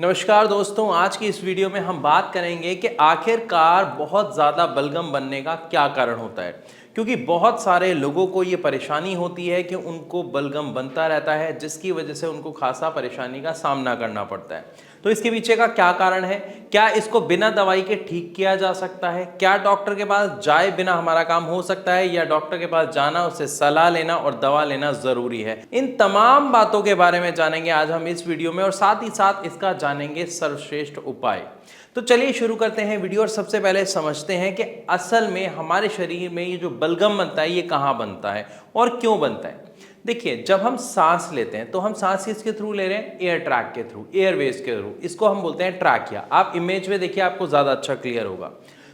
नमस्कार दोस्तों, आज की इस वीडियो में हम बात करेंगे कि आखिरकार बहुत ज़्यादा बलगम बनने का क्या कारण होता है। क्योंकि बहुत सारे लोगों को ये परेशानी होती है कि उनको बलगम बनता रहता है, जिसकी वजह से उनको खासा परेशानी का सामना करना पड़ता है। तो इसके पीछे का क्या कारण है? क्या इसको बिना दवाई के ठीक किया जा सकता है? क्या डॉक्टर के पास जाए बिना हमारा काम हो सकता है, या डॉक्टर के पास जाना, उससे सलाह लेना और दवा लेना जरूरी है? इन तमाम बातों के बारे में जानेंगे आज हम इस वीडियो में, और साथ ही साथ इसका जानेंगे सर्वश्रेष्ठ उपाय। तो चलिए शुरू करते हैं वीडियो, और सबसे पहले समझते हैं कि असल में हमारे शरीर में ये जो बलगम बनता है ये कहाँ बनता है और क्यों बनता है। देखिए, जब हम सांस लेते हैं तो हम सांस किसके थ्रू ले रहे हैं? एयर ट्रैक के थ्रू, एयरवेज के थ्रू। इसको हम बोलते हैं ट्रैकिया। आप इमेज में देखिए, आपको ज्यादा अच्छा क्लियर होगा।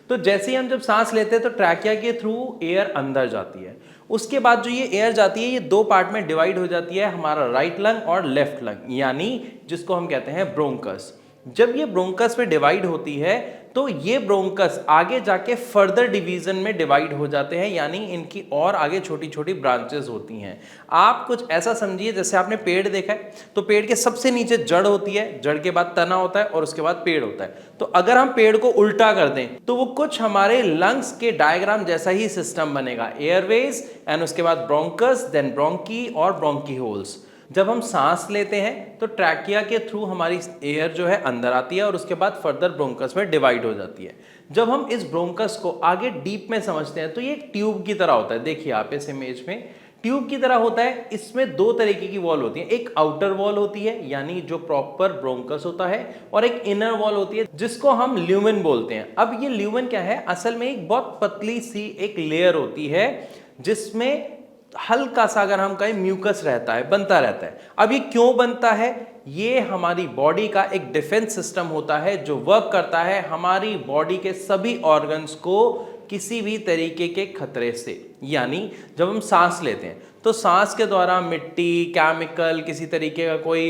तो जैसे ही हम जब सांस लेते हैं तो ट्रैकिया के थ्रू एयर अंदर जाती है। उसके बाद जो ये एयर जाती है ये दो पार्ट में डिवाइड हो जाती है, हमारा राइट लंग और लेफ्ट लंग, यानी जिसको हम कहते हैं ब्रोंकस। जब ये ब्रोंकस में डिवाइड होती है तो ये ब्रोंकस आगे जाके फर्दर डिवीजन में डिवाइड हो जाते हैं, यानी इनकी और आगे छोटी छोटी ब्रांचेस होती हैं। आप कुछ ऐसा समझिए जैसे आपने पेड़ देखा है, तो पेड़ के सबसे नीचे जड़ होती है, जड़ के बाद तना होता है और उसके बाद पेड़ होता है। तो अगर हम पेड़ को उल्टा कर दें तो वो कुछ हमारे लंग्स के डायग्राम जैसा ही सिस्टम बनेगा। एयरवेज एंड उसके बाद ब्रोंकस, देन ब्रोंकी और ब्रोंकी होल्स। जब हम सांस लेते हैं तो ट्रैकिया के थ्रू हमारी एयर जो है अंदर आती है और उसके बाद फर्दर ब्रोंकस में डिवाइड हो जाती है। जब हम इस ब्रोंकस को आगे डीप में समझते हैं तो ये एक ट्यूब की तरह होता है। देखिए आप इस इमेज में, ट्यूब की तरह होता है। इसमें दो तरीके की वॉल होती है, एक आउटर वॉल होती है यानी जो प्रॉपर ब्रोंकस होता है, और एक इनर वॉल होती है जिसको हम ल्यूमेन बोलते हैं। अब ये ल्यूमेन क्या है? असल में एक बहुत पतली सी एक लेयर होती है जिसमें हल्का सा, अगर हम कहें, म्यूकस रहता है, बनता रहता है। अब ये क्यों बनता है? ये हमारी बॉडी का एक डिफेंस सिस्टम होता है जो वर्क करता है हमारी बॉडी के सभी ऑर्गन्स को किसी भी तरीके के खतरे से। यानी जब हम सांस लेते हैं तो सांस के द्वारा मिट्टी, केमिकल, किसी तरीके का कोई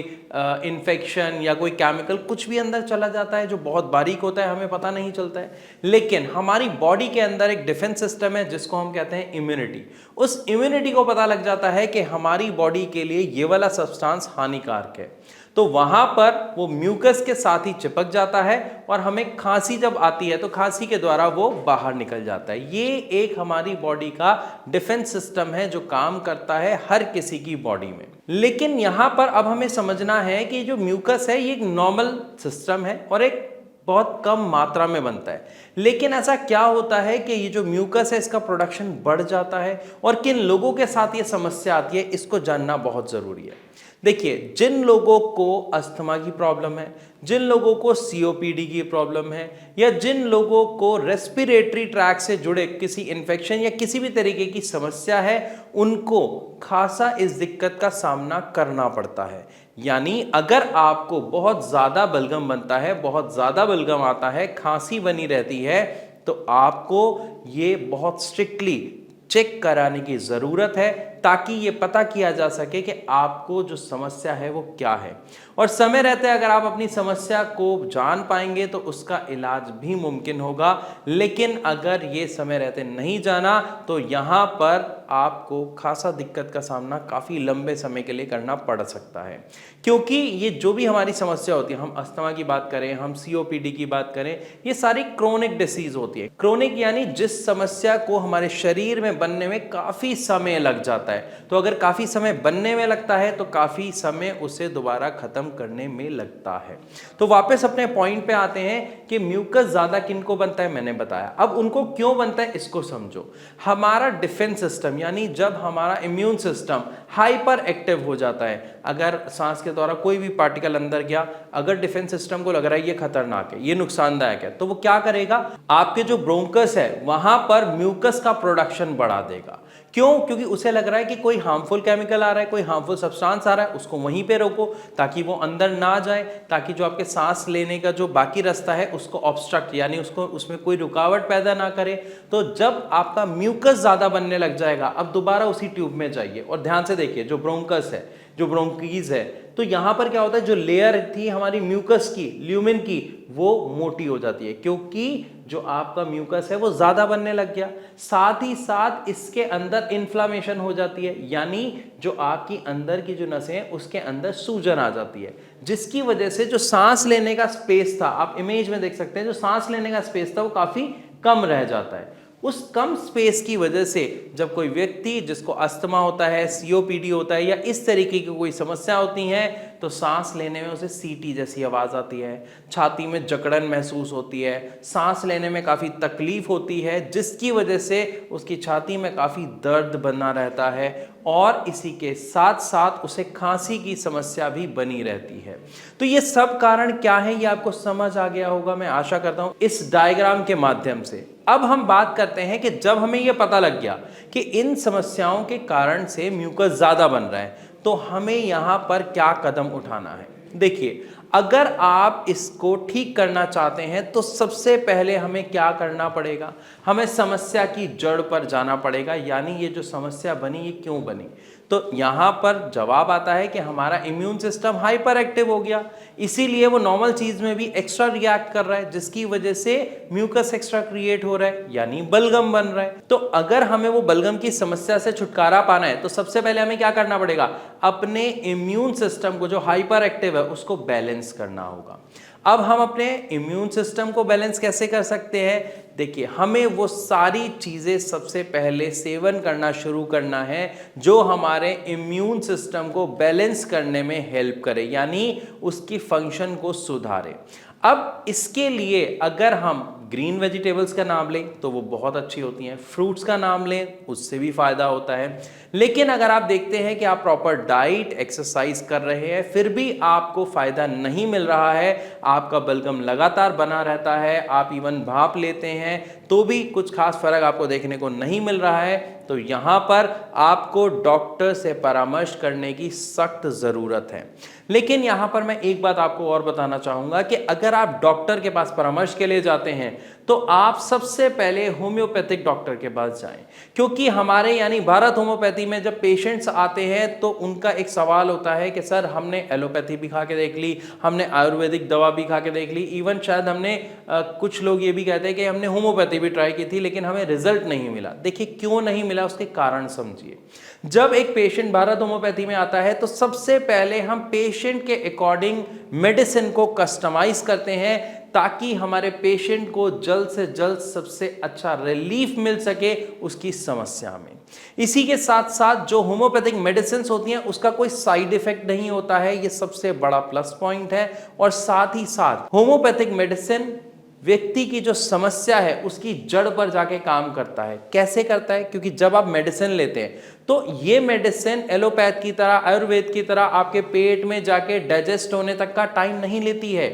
इन्फेक्शन या कोई केमिकल कुछ भी अंदर चला जाता है जो बहुत बारीक होता है, हमें पता नहीं चलता है। लेकिन हमारी बॉडी के अंदर एक डिफेंस सिस्टम है जिसको हम कहते हैं इम्यूनिटी। उस इम्यूनिटी को पता लग जाता है कि हमारी बॉडी के लिए ये वाला सब्सटेंस हानिकारक है, तो वहां पर वो म्यूकस के साथ ही चिपक जाता है और हमें खांसी जब आती है तो खांसी के द्वारा वो बाहर निकल जाता है। ये एक हमारी बॉडी का डिफेंस सिस्टम है जो काम करता है हर किसी की बॉडी में। लेकिन यहां पर अब हमें समझना है कि जो म्यूकस है ये एक नॉर्मल सिस्टम है और एक बहुत कम मात्रा में बनता है। लेकिन ऐसा क्या होता है कि ये जो म्यूकस है इसका प्रोडक्शन बढ़ जाता है, और किन लोगों के साथ ये समस्या आती है इसको जानना बहुत जरूरी है। देखिए, जिन लोगों को अस्थमा की प्रॉब्लम है, जिन लोगों को सीओपीडी की प्रॉब्लम है, या जिन लोगों को रेस्पिरेटरी ट्रैक से जुड़े किसी इन्फेक्शन या किसी भी तरीके की समस्या है, उनको खासा इस दिक्कत का सामना करना पड़ता है। यानी अगर आपको बहुत ज्यादा बलगम बनता है, बहुत ज्यादा बलगम आता है, खांसी बनी रहती है, तो आपको ये बहुत स्ट्रिक्टली चेक कराने की जरूरत है ताकि ये पता किया जा सके कि आपको जो समस्या है वो क्या है। और समय रहते अगर आप अपनी समस्या को जान पाएंगे तो उसका इलाज भी मुमकिन होगा। लेकिन अगर ये समय रहते नहीं जाना तो यहाँ पर आपको खासा दिक्कत का सामना काफ़ी लंबे समय के लिए करना पड़ सकता है। क्योंकि ये जो भी हमारी समस्या होती है, हम अस्थमा की बात करें, हम सीओपीडी की बात करें, ये सारी क्रोनिक डिसीज होती है। क्रोनिक यानी जिस समस्या को हमारे शरीर में बनने में काफ़ी समय लग जाता है। तो अगर काफी समय बनने में लगता है तो काफी समय उसे दोबारा खत्म करने में लगता है। तो वापस अपने पॉइंट पे आते हैं कि म्यूकस ज्यादा किनको बनता है, मैंने बताया। अब उनको क्यों बनता है इसको समझो। हमारा डिफेंस सिस्टम, यानी जब हमारा इम्यून सिस्टम हाइपर एक्टिव हो जाता है, अगर सांस के द्वारा कोई भी पार्टिकल अंदर गया, अगर डिफेंस सिस्टम को लग रहा है ये खतरनाक है, ये नुकसानदायक है, तो वो क्या करेगा? आपके जो ब्रोंकस है वहां पर म्यूकस का प्रोडक्शन बढ़ा देगा। क्यों? क्योंकि उसे लग रहा है कि कोई हार्मफुल केमिकल आ रहा है, कोई हार्मफुल सब्सटेंस आ रहा है, उसको वहीं पे रोको ताकि वो अंदर ना जाए, ताकि जो आपके सांस लेने का जो बाकी रास्ता है उसको ऑब्स्ट्रक्ट, यानी उसको उसमें कोई रुकावट पैदा ना करे। तो जब आपका म्यूकस ज्यादा बनने लग जाएगा, अब दोबारा उसी ट्यूब में जाइए और ध्यान से देखिए, जो ब्रोंकस है, जो ब्रोंकीज है, तो यहाँ पर क्या होता है, जो लेयर थी हमारी म्यूकस की, ल्यूमेन की, वो मोटी हो जाती है क्योंकि जो आपका म्यूकस है वो ज्यादा बनने लग गया। साथ ही साथ इसके अंदर इन्फ्लामेशन हो जाती है, यानी जो आपकी अंदर की जो नसें हैं उसके अंदर सूजन आ जाती है, जिसकी वजह से जो सांस लेने का स्पेस था, आप इमेज में देख सकते हैं, जो सांस लेने का स्पेस था वो काफी कम रह जाता है। उस कम स्पेस की वजह से जब कोई व्यक्ति जिसको अस्थमा होता है, सीओपीडी होता है या इस तरीके की कोई समस्या होती है, तो सांस लेने में उसे सीटी जैसी आवाज आती है, छाती में जकड़न महसूस होती है, सांस लेने में काफी तकलीफ होती है, जिसकी वजह से उसकी छाती में काफी दर्द बना रहता है और इसी के साथ साथ उसे खांसी की समस्या भी बनी रहती है। तो ये सब कारण क्या है, ये आपको समझ आ गया होगा, मैं आशा करता हूं इस डायग्राम के माध्यम से। अब हम बात करते हैं कि जब हमें यह पता लग गया कि इन समस्याओं के कारण से म्यूकस ज्यादा बन रहा है, तो हमें यहां पर क्या कदम उठाना है। देखिए, अगर आप इसको ठीक करना चाहते हैं तो सबसे पहले हमें क्या करना पड़ेगा, हमें समस्या की जड़ पर जाना पड़ेगा, यानी ये जो समस्या बनी ये क्यों बनी। तो यहां पर जवाब आता है कि हमारा इम्यून सिस्टम हाइपर एक्टिव हो गया, इसीलिए वो नॉर्मल चीज में भी एक्स्ट्रा रिएक्ट कर रहा है, जिसकी वजह से म्यूकस एक्स्ट्रा क्रिएट हो रहा है, यानी बलगम बन रहा है। तो अगर हमें वो बलगम की समस्या से छुटकारा पाना है तो सबसे पहले हमें क्या करना पड़ेगा, अपने इम्यून सिस्टम को जो हाइपर एक्टिव है उसको बैलेंस करना होगा। अब हम अपने इम्यून सिस्टम को बैलेंस कैसे कर सकते हैं, देखिए, हमें वो सारी चीजें सबसे पहले सेवन करना शुरू करना है जो हमारे इम्यून सिस्टम को बैलेंस करने में हेल्प करे, यानी उसकी फंक्शन को सुधारे। अब इसके लिए अगर हम ग्रीन वेजिटेबल्स का नाम लें तो वो बहुत अच्छी होती हैं, फ्रूट्स का नाम लें उससे भी फायदा होता है। लेकिन अगर आप देखते हैं कि आप प्रॉपर डाइट, एक्सरसाइज कर रहे हैं, फिर भी आपको फायदा नहीं मिल रहा है, आपका बलगम लगातार बना रहता है, आप इवन भाप लेते हैं तो भी कुछ खास फर्क आपको देखने को नहीं मिल रहा है, तो यहां पर आपको डॉक्टर से परामर्श करने की सख्त जरूरत है। लेकिन यहां पर मैं एक बात आपको और बताना चाहूंगा कि अगर आप डॉक्टर के पास परामर्श के लिए जाते हैं तो आप सबसे पहले होम्योपैथिक डॉक्टर के पास जाएं, क्योंकि हमारे यानी भारत होम्योपैथी में जब पेशेंट्स आते हैं तो उनका एक सवाल होता है कि सर हमने एलोपैथी भी खा के देख ली, हमने आयुर्वेदिक दवा भी खा के देख ली, इवन शायद हमने कुछ लोग ये भी कहते हैं कि हमने होम्योपैथी भी ट्राई की थी लेकिन हमें रिजल्ट नहीं मिला। देखिए, क्यों नहीं मिला उसके कारण समझिए। जब एक पेशेंट भारत होम्योपैथी में आता है तो सबसे पहले हम पेशेंट के अकॉर्डिंग मेडिसिन को कस्टमाइज करते हैं ताकि हमारे पेशेंट को जल्द से जल्द सबसे अच्छा रिलीफ मिल सके उसकी समस्या में। इसी के साथ साथ जो होम्योपैथिक मेडिसिन होती हैं उसका कोई साइड इफेक्ट नहीं होता है, ये सबसे बड़ा प्लस पॉइंट है। और साथ ही साथ होम्योपैथिक मेडिसिन व्यक्ति की जो समस्या है उसकी जड़ पर जाके काम करता है। कैसे करता है, क्योंकि जब आप मेडिसिन लेते हैं तो ये मेडिसिन एलोपैथ की तरह, आयुर्वेद की तरह आपके पेट में जाके डाइजेस्ट होने तक का टाइम नहीं लेती है।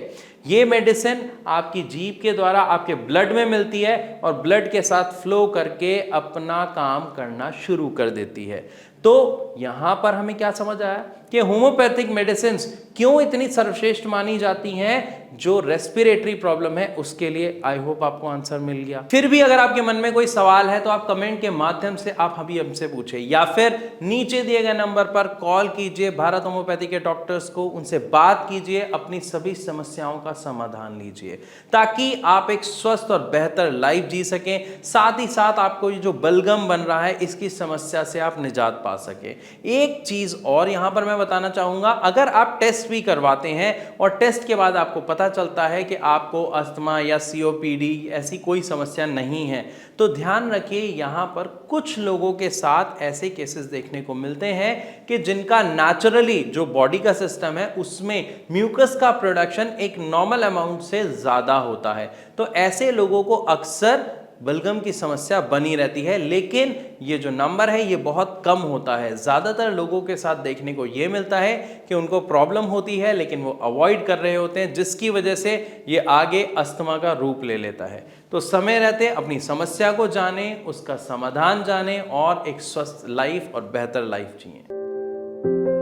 ये मेडिसिन आपकी जीभ के द्वारा आपके ब्लड में मिलती है और ब्लड के साथ फ्लो करके अपना काम करना शुरू कर देती है। तो यहां पर हमें क्या समझ आया कि होम्योपैथिक मेडिसिन क्यों इतनी सर्वश्रेष्ठ मानी जाती हैं। जो रेस्पिरेटरी प्रॉब्लम है उसके लिए आई होप आपको आंसर मिल गया। फिर भी अगर आपके मन में कोई सवाल है तो आप कमेंट के माध्यम से आप अभी हमसे पूछे या फिर नीचे दिए गए नंबर पर कॉल कीजिए भारत होम्योपैथी के डॉक्टर्स को, उनसे बात कीजिए, अपनी सभी समस्याओं का समाधान लीजिए ताकि आप एक स्वस्थ और बेहतर लाइफ जी सकें। साथ ही साथ आपको ये जो बलगम बन रहा है इसकी समस्या से आप निजात पा सके। एक चीज और यहां पर मैं बताना चाहूंगा, अगर आप टेस्ट भी करवाते हैं और टेस्ट के बाद आपको पता चलता है कि आपको अस्थमा या सीओपीडी ऐसी कोई समस्या नहीं है, तो ध्यान रखिए यहां पर कुछ लोगों के साथ ऐसे केसेस देखने को मिलते हैं कि जिनका नेचुरली जो बॉडी का सिस्टम है उसमें म्यूकस का प्रोडक्शन एक नॉर्मल अमाउंट से ज्यादा होता है। तो ऐसे लोगों को अक्सर बलगम की समस्या बनी रहती है, लेकिन ये जो नंबर है ये बहुत कम होता है। ज़्यादातर लोगों के साथ देखने को ये मिलता है कि उनको प्रॉब्लम होती है लेकिन वो अवॉइड कर रहे होते हैं, जिसकी वजह से ये आगे अस्थमा का रूप ले लेता है। तो समय रहते अपनी समस्या को जानें, उसका समाधान जानें और एक स्वस्थ लाइफ और बेहतर लाइफ जिएं।